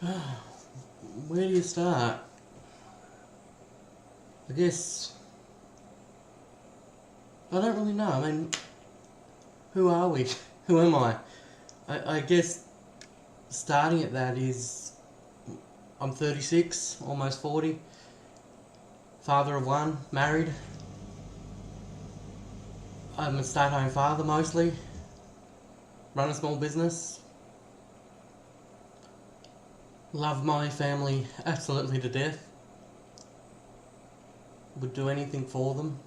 Where do you start? I guess I don't really know. I mean, who are we? Who am I? I guess starting at that is I'm 36, almost 40, father of one, married. I'm a stay-at-home father mostly. Run a small business. Love my family absolutely to death. Would do anything for them.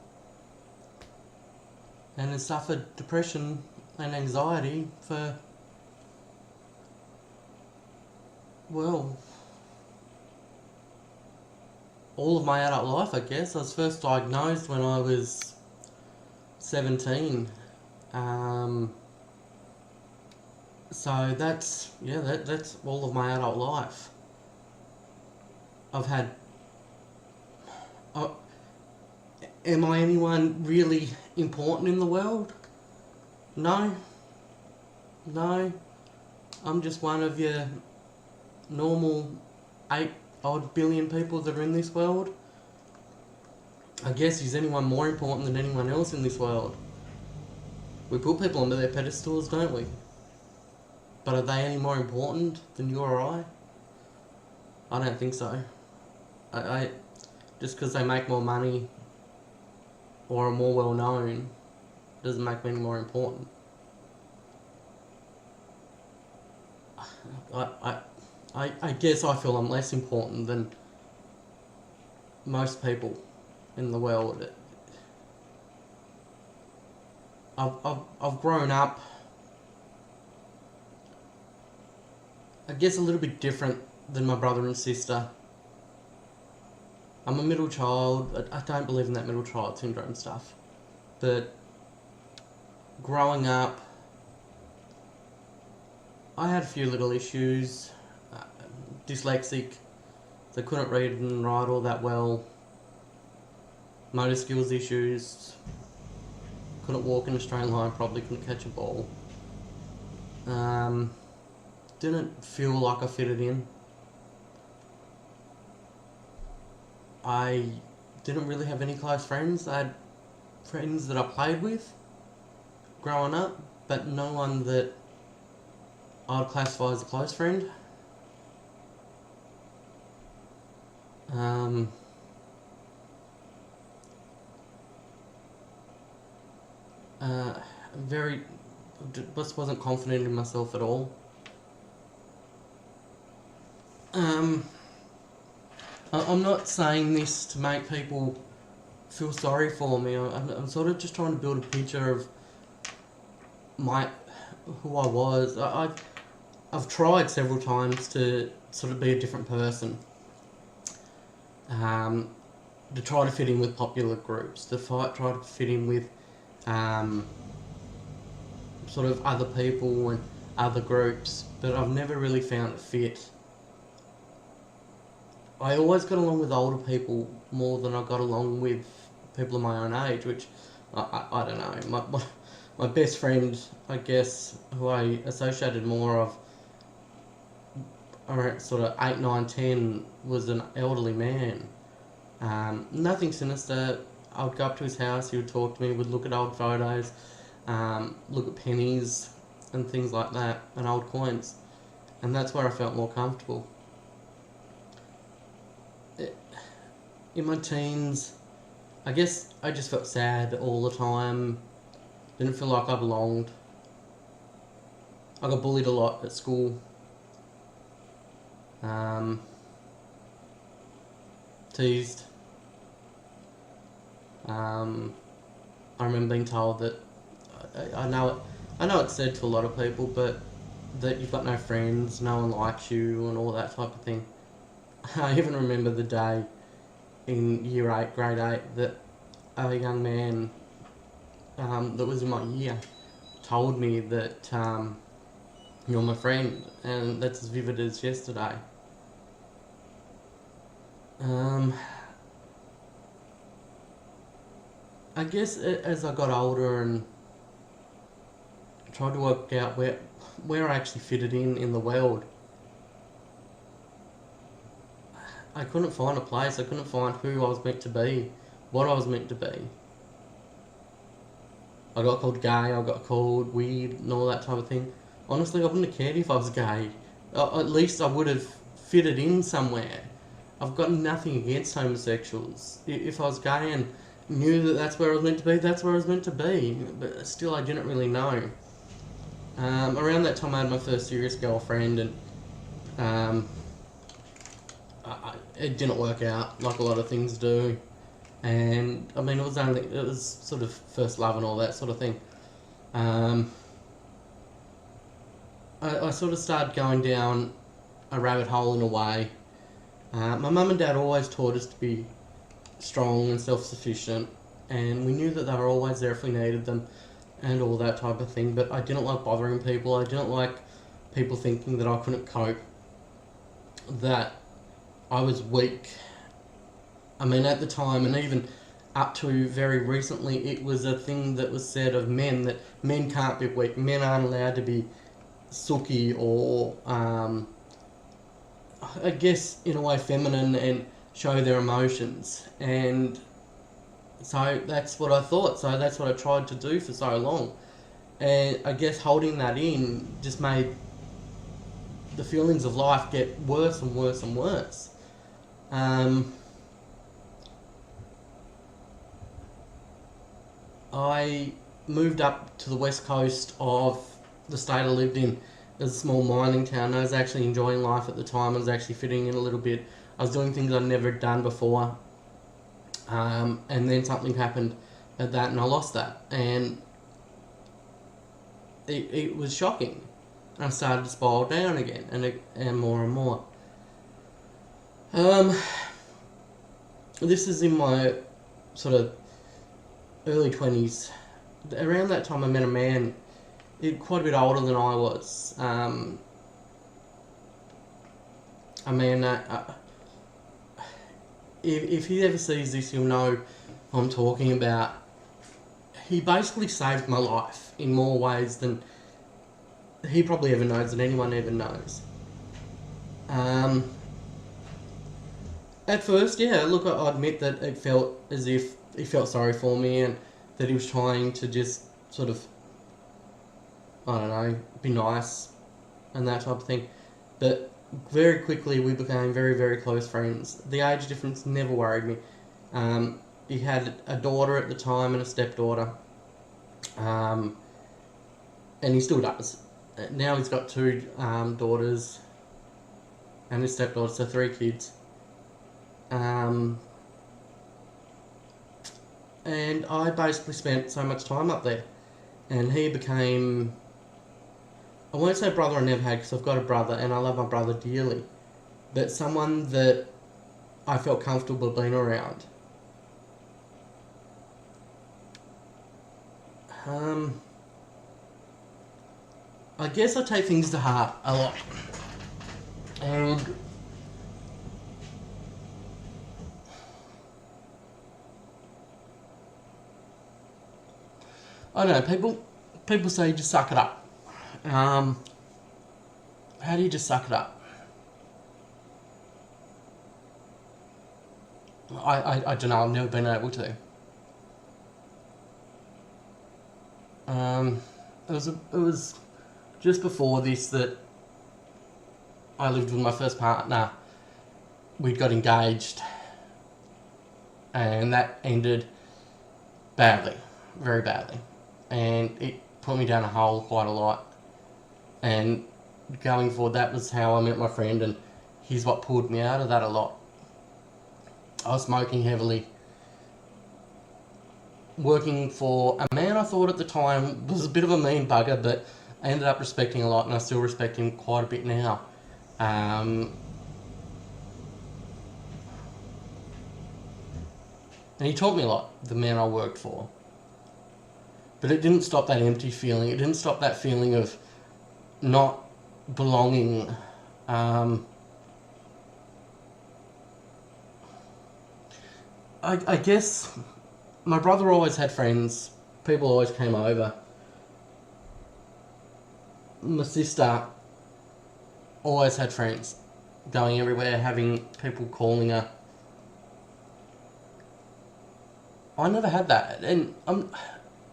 And has suffered depression and anxiety for, well, all of my adult life, I guess. I was first diagnosed when I was 17. So that's all of my adult life. I've had. Uh, am I anyone really important in the world? No. No. I'm just one of your normal 8 odd billion people that are in this world. I guess is anyone more important than anyone else in this world? We put people onto their pedestals, don't we? But are they any more important than you or I? I don't think so. I just because they make more money or are more well known doesn't make me any more important. I guess I feel I'm less important than most people in the world. I've grown up, I guess, a little bit different than my brother and sister. I'm a middle child. I don't believe in that middle child syndrome stuff. But growing up, I had a few little issues. Dyslexic, so couldn't read and write all that well. Motor skills issues. Couldn't walk in a straight line properly, couldn't catch a ball. Didn't feel like I fitted in. I didn't really have any close friends. I had friends that I played with growing up, but no one that I'd classify as a close friend. Very, just wasn't confident in myself at all. I'm not saying this to make people feel sorry for me. I'm sort of just trying to build a picture of my who I was. I've tried several times to sort of be a different person. To try to fit in with popular groups, to try to fit in with sort of other people and other groups, but I've never really found it fit. I always got along with older people more than I got along with people of my own age, which I don't know. My best friend, I guess, who I associated more of around sort of 8, 9, 10, was an elderly man. Nothing sinister. I would go up to his house, he would talk to me, would look at old photos, look at pennies and things like that, and old coins. And that's where I felt more comfortable. In my teens, I guess I just felt sad all the time. Didn't feel like I belonged. I got bullied a lot at school. Teased. I remember being told that I know it's said to a lot of people, but that you've got no friends, no one likes you, and all that type of thing. I even remember the day in year 8, grade 8, that a young man that was in my year told me that you're my friend, and that's as vivid as yesterday. I guess as I got older and tried to work out where I actually fitted in the world, I couldn't find a place. I couldn't find who I was meant to be, what I was meant to be. I got called gay, I got called weird and all that type of thing. Honestly, I wouldn't have cared if I was gay. At least I would have fitted in somewhere. I've got nothing against homosexuals. If I was gay and knew that that's where I was meant to be, that's where I was meant to be. But still, I didn't really know. Around that time, I had my first serious girlfriend, and it didn't work out like a lot of things do. And I mean, it was sort of first love and all that sort of thing. I sort of started going down a rabbit hole in a way. My mum and dad always taught us to be strong and self-sufficient, and we knew that they were always there if we needed them and all that type of thing, but I didn't like bothering people. I didn't like people thinking that I couldn't cope, that I was weak. I mean, at the time, and even up to very recently, it was a thing that was said of men, that men can't be weak. Men aren't allowed to be sooky or, I guess, in a way, feminine and show their emotions. And so that's what I thought. So that's what I tried to do for so long. And I guess holding that in just made the feelings of life get worse and worse and worse. I moved up to the west coast of the state I lived in. It was a small mining town. I was actually enjoying life at the time. I was actually fitting in a little bit. I was doing things I'd never done before. And then something happened at that, and I lost that. And it was shocking. I started to spiral down again, and more and more. This is in my sort of early 20s. Around that time I met a man quite a bit older than I was. A man that, if he ever sees this, he'll know who I'm talking about. He basically saved my life in more ways than he probably ever knows, than anyone ever knows. At first, yeah, look, I admit that it felt as if he felt sorry for me, and that he was trying to just sort of, I don't know, be nice and that type of thing. But very quickly we became very, very close friends. The age difference never worried me. He had a daughter at the time and a stepdaughter. And he still does. Now he's got two daughters and his stepdaughter, so 3 kids. And I basically spent so much time up there. And he became, I won't say brother I never had, because I've got a brother and I love my brother dearly, but someone that I felt comfortable being around. I guess I take things to heart a lot. And I don't know, people say just suck it up. How do you just suck it up? I don't know, I've never been able to. It was just before this that I lived with my first partner. We'd got engaged, and that ended badly, very badly. And it put me down a hole quite a lot. And going forward, that was how I met my friend, and he's what pulled me out of that a lot. I was smoking heavily, working for a man I thought at the time was a bit of a mean bugger, but I ended up respecting a lot, and I still respect him quite a bit now. And he taught me a lot, the man I worked for. But it didn't stop that empty feeling. It didn't stop that feeling of not belonging. I guess my brother always had friends. People always came over. My sister always had friends. going everywhere, having people calling her. I never had that, and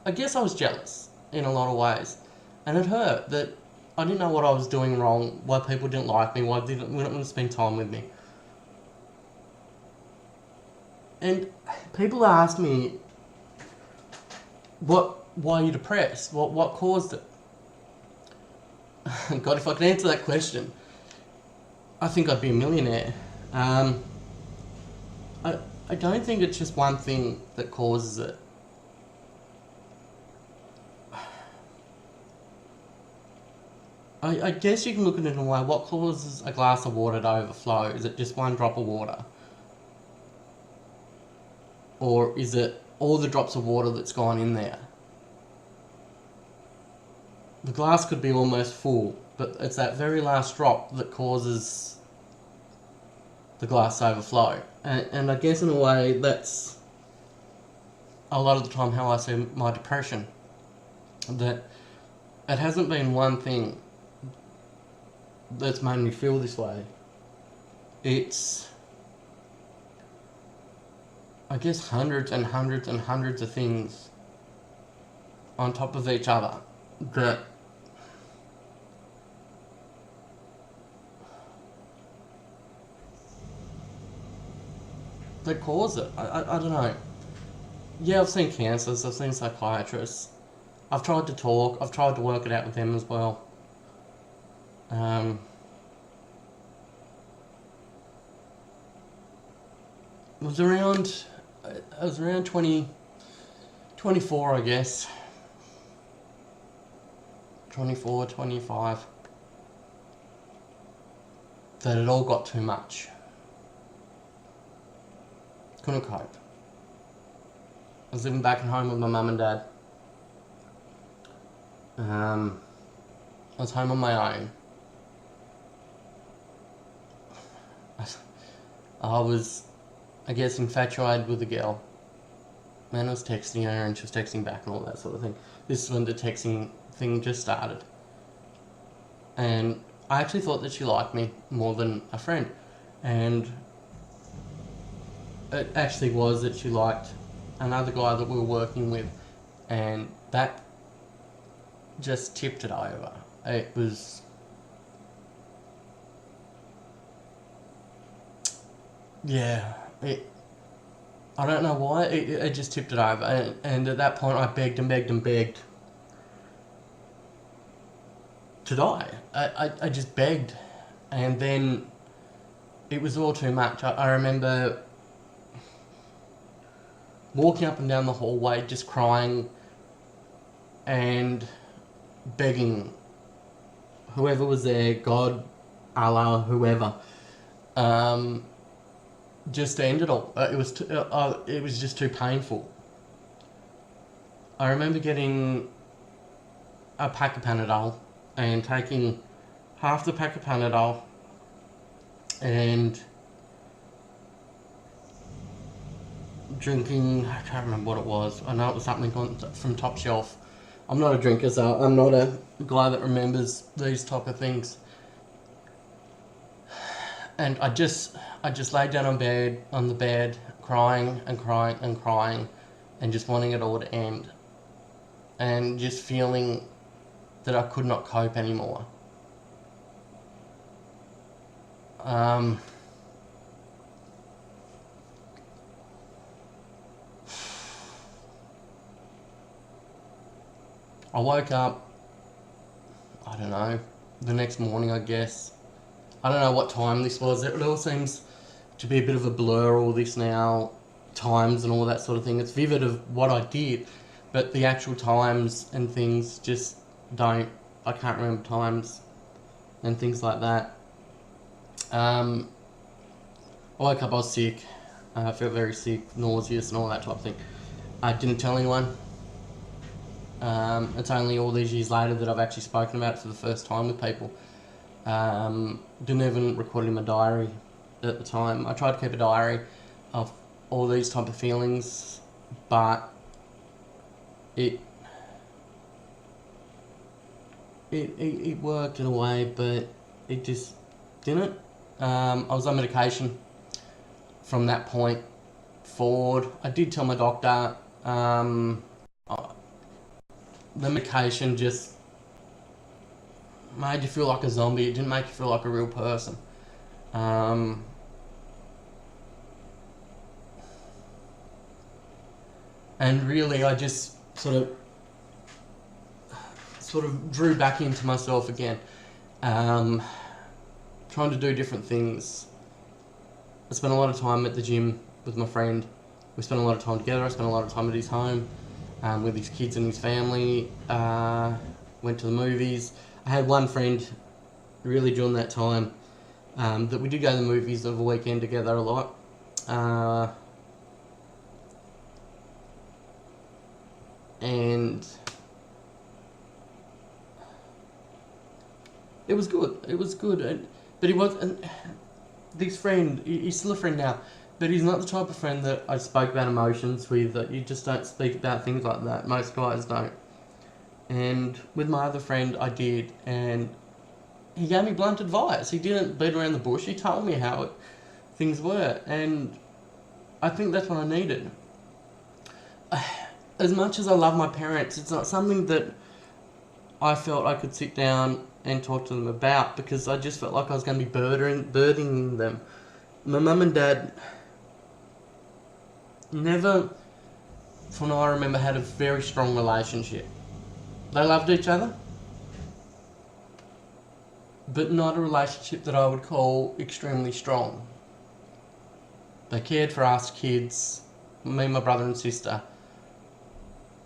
I guess I was jealous in a lot of ways, and it hurt that I didn't know what I was doing wrong, why people didn't like me, why they didn't want to spend time with me. And people ask me, why are you depressed? What caused it? God, if I could answer that question, I think I'd be a millionaire. I don't think it's just one thing that causes it. I guess you can look at it in a way, what causes a glass of water to overflow? Is it just one drop of water? Or is it all the drops of water that's gone in there? The glass could be almost full, but it's that very last drop that causes the glass to overflow. And I guess in a way that's a lot of the time how I see my depression. That it hasn't been one thing that's made me feel this way. It's, I guess, hundreds and hundreds and hundreds of things on top of each other that cause it. I don't know. Yeah, I've seen cancers, I've seen psychiatrists. I've tried to talk, I've tried to work it out with them as well. It was around 24, I guess. 24, 25. That it all got too much. Couldn't cope. I was living back at home with my mum and dad. I was home on my own. I was, I guess, infatuated with the girl. Man was texting her and she was texting back and all that sort of thing. This is when the texting thing just started. And I actually thought that she liked me more than a friend. And it actually was that she liked another guy that we were working with. And that just tipped it over. It was... yeah, I don't know why, it just tipped it over, and at that point I begged and begged and begged to die. I just begged, and then it was all too much. I remember walking up and down the hallway just crying and begging whoever was there, God, Allah, whoever, just to end it all. It was just too painful. I remember getting a pack of Panadol and taking half the pack of Panadol and drinking, I can't remember what it was. I know it was something from Top Shelf. I'm not a drinker, so I'm not a guy that remembers these type of things. And I just laid down on the bed, crying and crying and crying, and just wanting it all to end, and just feeling that I could not cope anymore. I woke up, I don't know, the next morning, I guess. I don't know what time this was. It all seems to be a bit of a blur, all this now, times and all that sort of thing. It's vivid of what I did, but the actual times and things just don't. I can't remember times and things like that. I woke up, I was sick. I felt very sick, nauseous and all that type of thing. I didn't tell anyone. It's only all these years later that I've actually spoken about it for the first time with people. Didn't even record it in my diary at the time. I tried to keep a diary of all these type of feelings, but it worked in a way, but it just didn't. I was on medication from that point forward. I did tell my doctor, the medication just made you feel like a zombie. It didn't make you feel like a real person. And really, I just sort of drew back into myself again, trying to do different things. I spent a lot of time at the gym with my friend. We spent a lot of time together. I spent a lot of time at his home, with his kids and his family. Went to the movies. I had one friend really during that time that we did go to the movies over the weekend together a lot. And it was good. It was good. But he was, this friend, he's still a friend now, but he's not the type of friend that I spoke about emotions with. That you just don't speak about things like that. Most guys don't. And with my other friend, I did, and he gave me blunt advice. He didn't beat around the bush. He told me how things were, and I think that's what I needed. As much as I love my parents, it's not something that I felt I could sit down and talk to them about, because I just felt like I was going to be burdening them. My mum and dad never, from what I remember, had a very strong relationship. They loved each other, but not a relationship that I would call extremely strong. They cared for us kids, me, my brother and sister,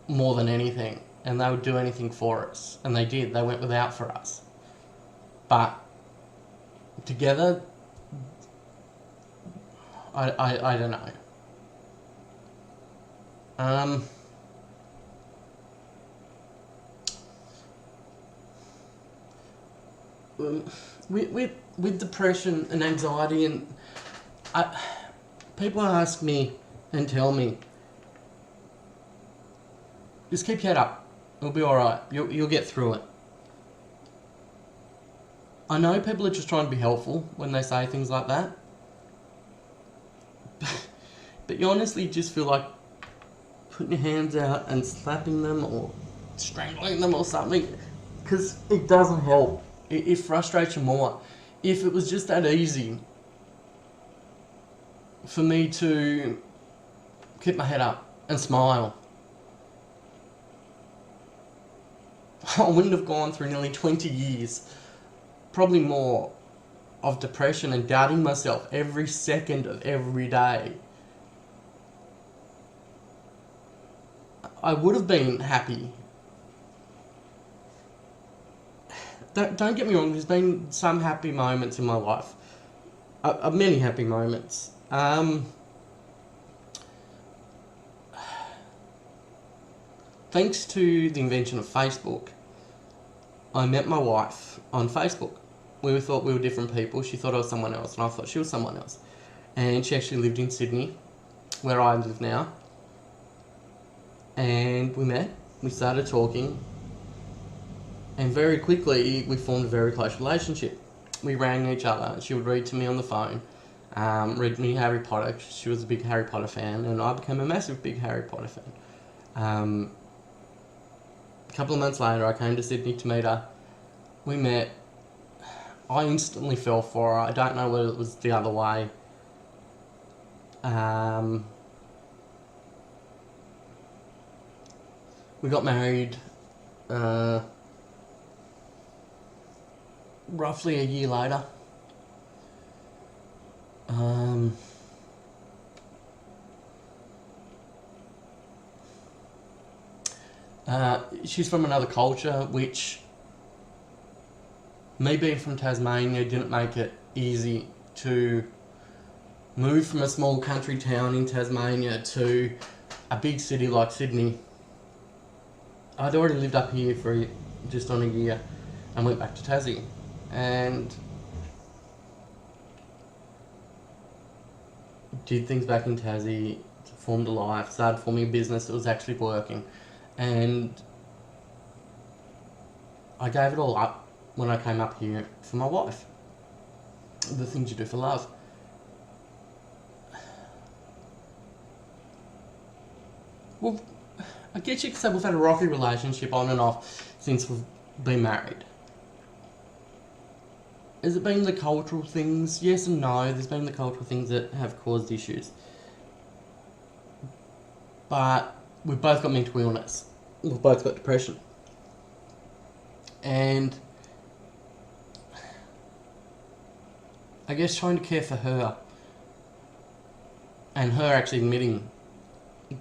more than anything, and they would do anything for us, and they did. They went without for us. But together, I don't know. With depression and anxiety, and people ask me and tell me, just keep your head up. It'll be alright. You'll get through it. I know people are just trying to be helpful when they say things like that. But you honestly just feel like putting your hands out and slapping them or strangling them or something, because it doesn't help. It frustrates you more. If it was just that easy for me to keep my head up and smile, I wouldn't have gone through nearly 20 years, probably more, of depression and doubting myself every second of every day. I would have been happy. Don't get me wrong, there's been some happy moments in my life. Many happy moments. Thanks to the invention of Facebook, I met my wife on Facebook. We thought we were different people. She thought I was someone else, and I thought she was someone else. And she actually lived in Sydney, where I live now. And we met, we started talking, and very quickly we formed a very close relationship. We rang each other. She would read to me on the phone, read me Harry Potter. She was a big Harry Potter fan, and I became a massive big Harry Potter fan. A couple of months later, I came to Sydney to meet her. We met. I instantly fell for her. I don't know whether it was the other way. We got married roughly a year later. She's from another culture, which, me being from Tasmania, didn't make it easy to move from a small country town in Tasmania to a big city like Sydney. I'd already lived up here for just on a year and went back to Tassie, and did things back in Tassie, formed a life, started forming a business that was actually working, and I gave it all up when I came up here for my wife. the things you do for love. Well, I guess you could say we've had a rocky relationship on and off since we've been married. Has it been the cultural things? Yes and no. There's been the cultural things that have caused issues. But we've both got mental illness. We've both got depression. And I guess trying to care for her and her actually admitting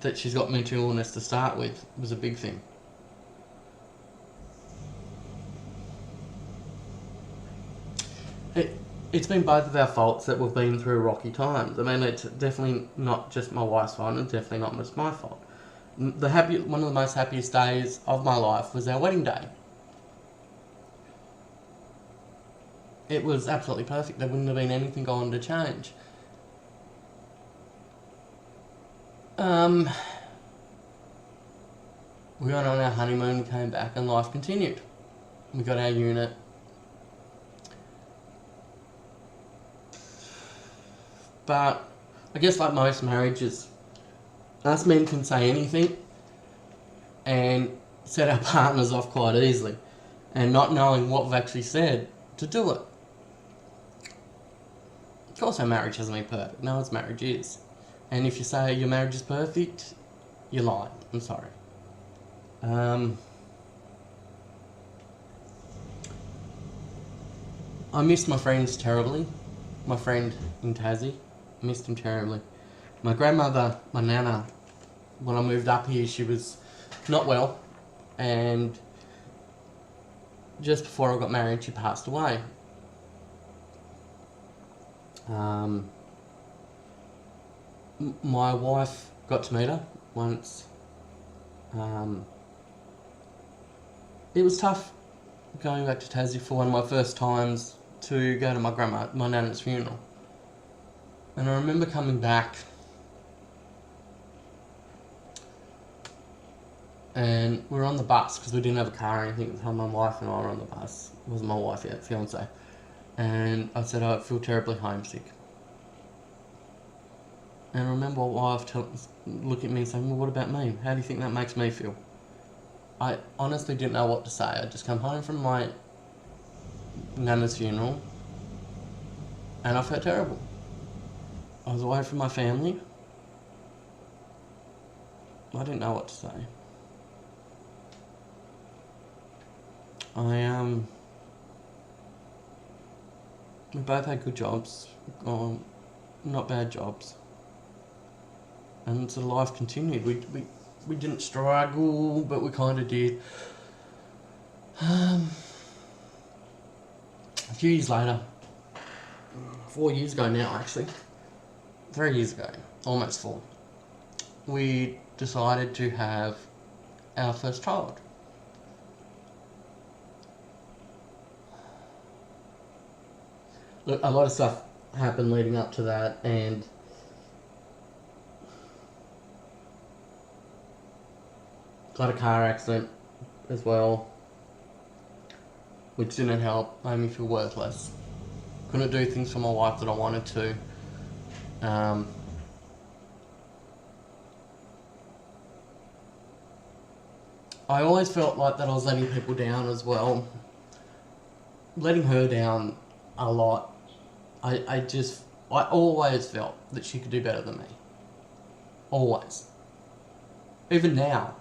that she's got mental illness to start with was a big thing. It's been both of our faults that we've been through rocky times. I mean, it's definitely not just my wife's fault, and it's definitely not just my fault. One of the most happiest days of my life was our wedding day. It was absolutely perfect. There wouldn't have been anything going to change. We went on our honeymoon, came back, and life continued. We got our unit. But I guess like most marriages, us men can say anything and set our partners off quite easily, and not knowing what we've actually said to do it. Of course our marriage hasn't been perfect. No one's marriage is. And if you say your marriage is perfect, you're lying. I'm sorry. I missed my friends terribly. My friend in Tassie. Missed him terribly. My grandmother, my nana, when I moved up here, she was not well, and just before I got married, she passed away. My wife got to meet her once. It was tough going back to Tassie for one of my first times to go to my nana's funeral. And I remember coming back and we were on the bus because we didn't have a car or anything at the time. My wife and I were on the bus. It wasn't my wife yet, fiance. And I said, I feel terribly homesick. And I remember my wife looking at me and saying, well, what about me? How do you think that makes me feel? I honestly didn't know what to say. I'd just come home from my nana's funeral and I felt terrible. I was away from my family. I didn't know what to say. We both had good jobs, not bad jobs. And so life continued. We didn't struggle, but we kind of did. A few years later, 4 years ago now actually, 3 years ago, almost 4, we decided to have our first child. Look, a lot of stuff happened leading up to that, and got a car accident as well, which didn't help, made me feel worthless. Couldn't do things for my wife that I wanted to. I always felt like that I was letting people down as well. Letting her down a lot. I always felt that she could do better than me. Always. Even now.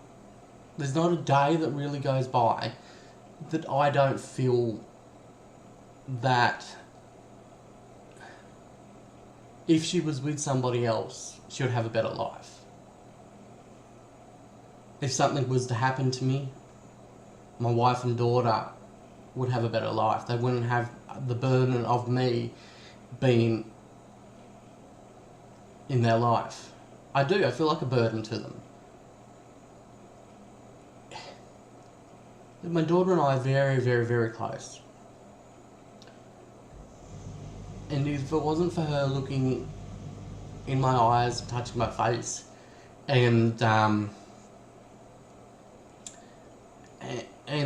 There's not a day that really goes by that I don't feel that if she was with somebody else, she would have a better life. If something was to happen to me, my wife and daughter would have a better life. They wouldn't have the burden of me being in their life. I feel like a burden to them. My daughter and I are very, very, very close. And if it wasn't for her looking in my eyes, touching my face, and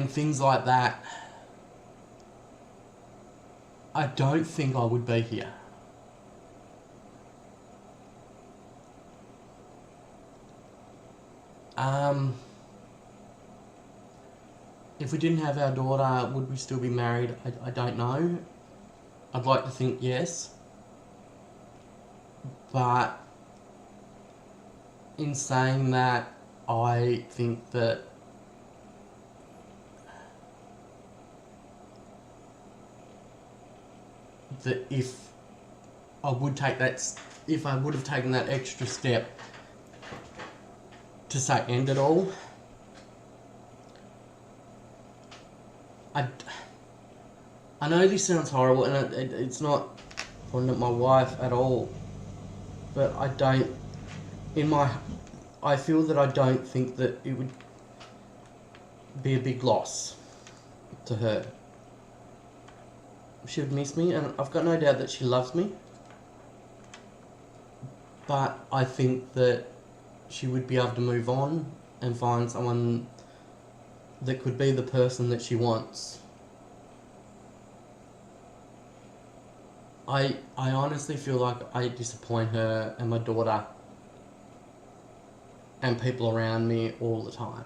things like that, I don't think I would be here. If we didn't have our daughter, would we still be married? I don't know. I'd like to think yes. But in saying that, I think that if I would take that, if I would have taken that extra step to say end it all, I know this sounds horrible, and it's not on my wife at all, but I feel that I don't think that it would be a big loss to her. She would miss me, and I've got no doubt that she loves me, but I think that she would be able to move on and find someone that could be the person that she wants. I honestly feel like I disappoint her and my daughter and people around me all the time.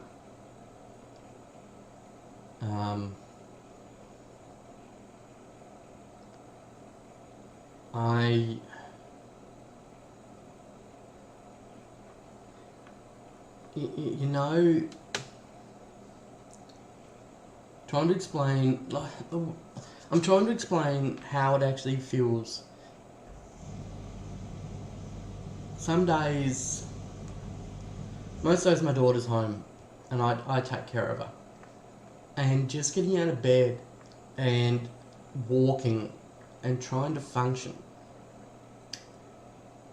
You know, trying to explain, I'm trying to explain how it actually feels. Some days, most days my daughter's home and I take care of her. And just getting out of bed and walking and trying to function,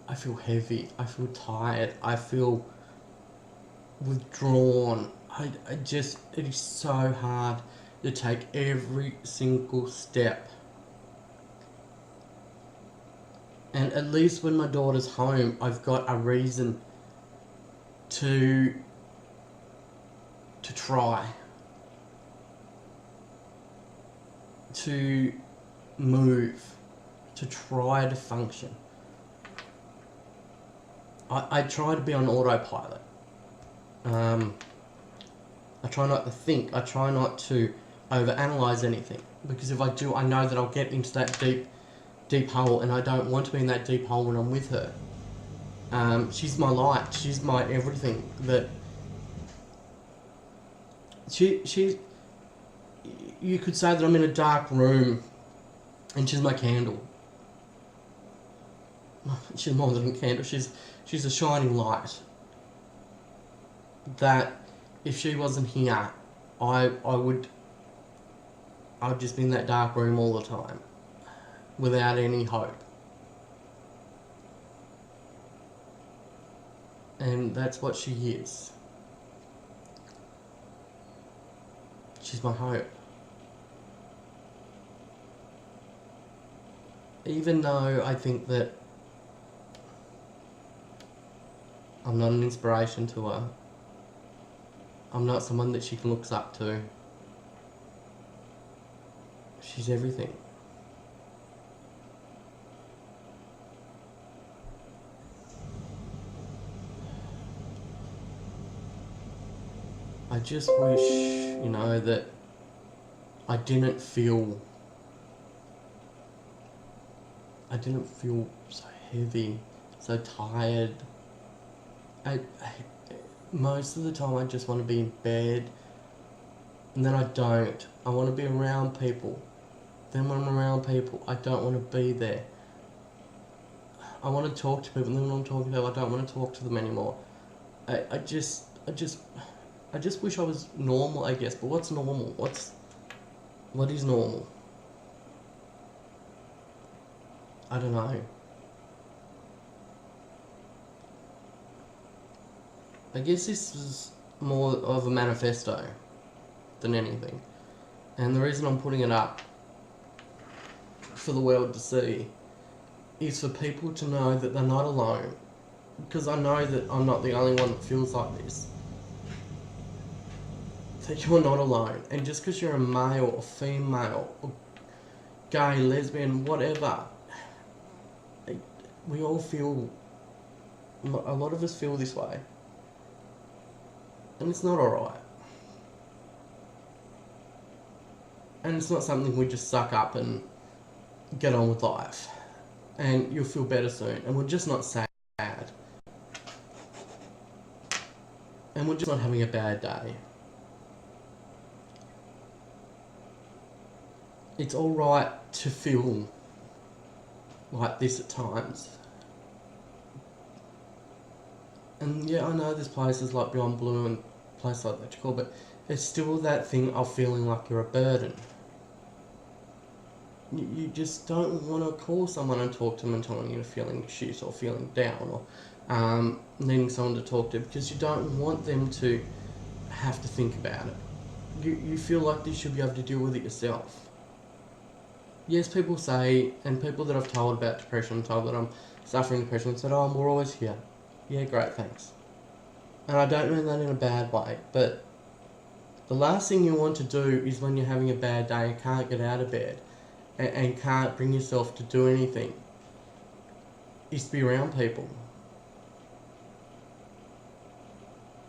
I feel heavy, I feel tired, I feel withdrawn. It is so hard to take every single step. And at least when my daughter's home, I've got a reason to try, to move, to try to function. I try to be on autopilot. I try not to think. I try not to overanalyze anything, because if I do, I know that I'll get into that deep hole, and I don't want to be in that deep hole when I'm with her. She's my light. She's my everything. That she. You could say that I'm in a dark room, and she's my candle. She's more than a candle. She's a shining light. That if she wasn't here, I'd just be in that dark room all the time, without any hope. And that's what she is. She's my hope. Even though I think that I'm not an inspiration to her, I'm not someone that she looks up to, she's everything. I just wish, that I didn't feel so heavy, so tired. Most of the time I just want to be in bed, and then I don't. I want to be around people. Then when I'm around people, I don't want to be there. I want to talk to people, and then when I'm talking to them, I don't want to talk to them anymore. I just wish I was normal, I guess. But what's normal? What is normal? I don't know. I guess this is more of a manifesto than anything. And the reason I'm putting it up for the world to see is for people to know that they're not alone. Because I know that I'm not the only one that feels like this. That you're not alone. And just because you're a male or female or gay, lesbian, whatever. We all feel, a lot of us feel this way. And it's not alright. And it's not something we just suck up and get on with life. And you'll feel better soon. And we're just not sad. And we're just not having a bad day. It's alright to feel like this at times. And yeah, I know there's places like Beyond Blue and places like that you call, but it's still that thing of feeling like you're a burden. You just don't want to call someone and talk to them and tell them you're feeling shit or feeling down or needing someone to talk to, because you don't want them to have to think about it. You feel like you should be able to deal with it yourself. Yes, people say, and people that I've told about depression, told that I'm suffering depression, said, oh, we're always here. Yeah, great, thanks. And I don't mean that in a bad way, but the last thing you want to do is when you're having a bad day and can't get out of bed and can't bring yourself to do anything, is to be around people.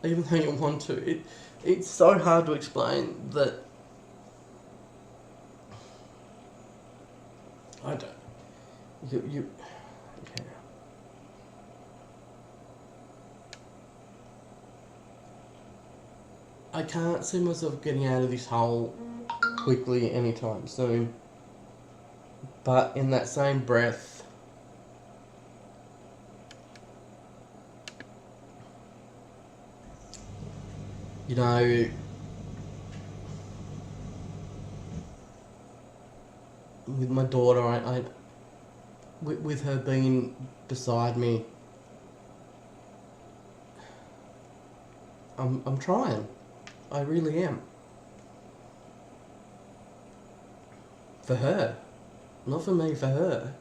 Even though you want to. It's so hard to explain that. I don't. Yeah. I can't see myself getting out of this hole quickly anytime soon. But in that same breath, you know, with my daughter, with her being beside me, I'm trying. I really am. For her. Not for me, for her.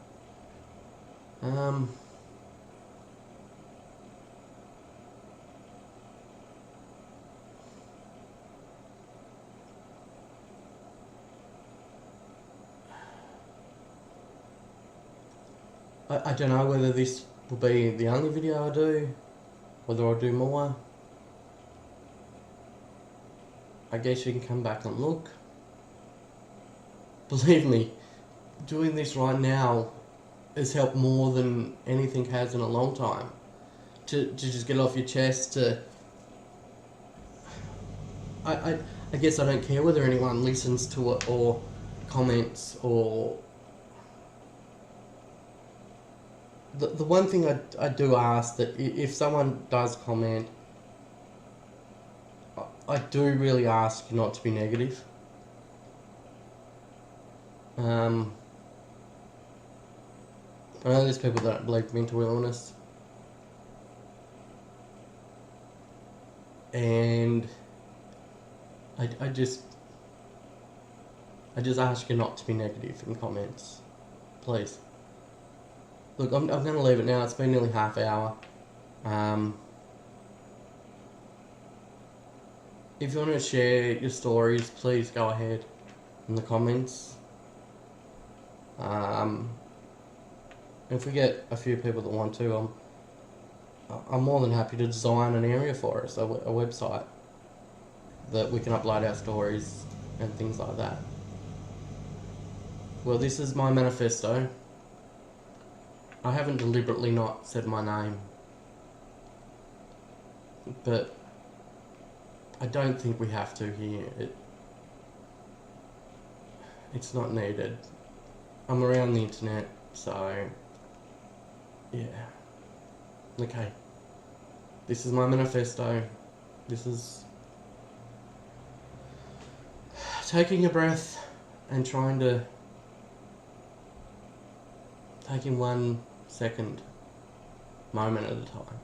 I don't know whether this will be the only video I do, whether I'll do more. I guess you can come back and look. Believe me, doing this right now has helped more than anything has in a long time. To just get off your chest, I guess I don't care whether anyone listens to it or comments or... The one thing I do ask, that if someone does comment, I do really ask you not to be negative. I know there's people that don't believe mental illness. And I just ask you not to be negative in comments. Please. Look, I'm going to leave it now. It's been nearly half hour. If you want to share your stories, please go ahead in the comments. If we get a few people that want to, I'm more than happy to design an area for us, a website that we can upload our stories and things like that. Well, this is my manifesto. I haven't deliberately not said my name, but I don't think we have to here. It's not needed. I'm around the internet, so yeah. Okay. This is my manifesto. This is taking a breath and trying to take in 1 second, moment at a time.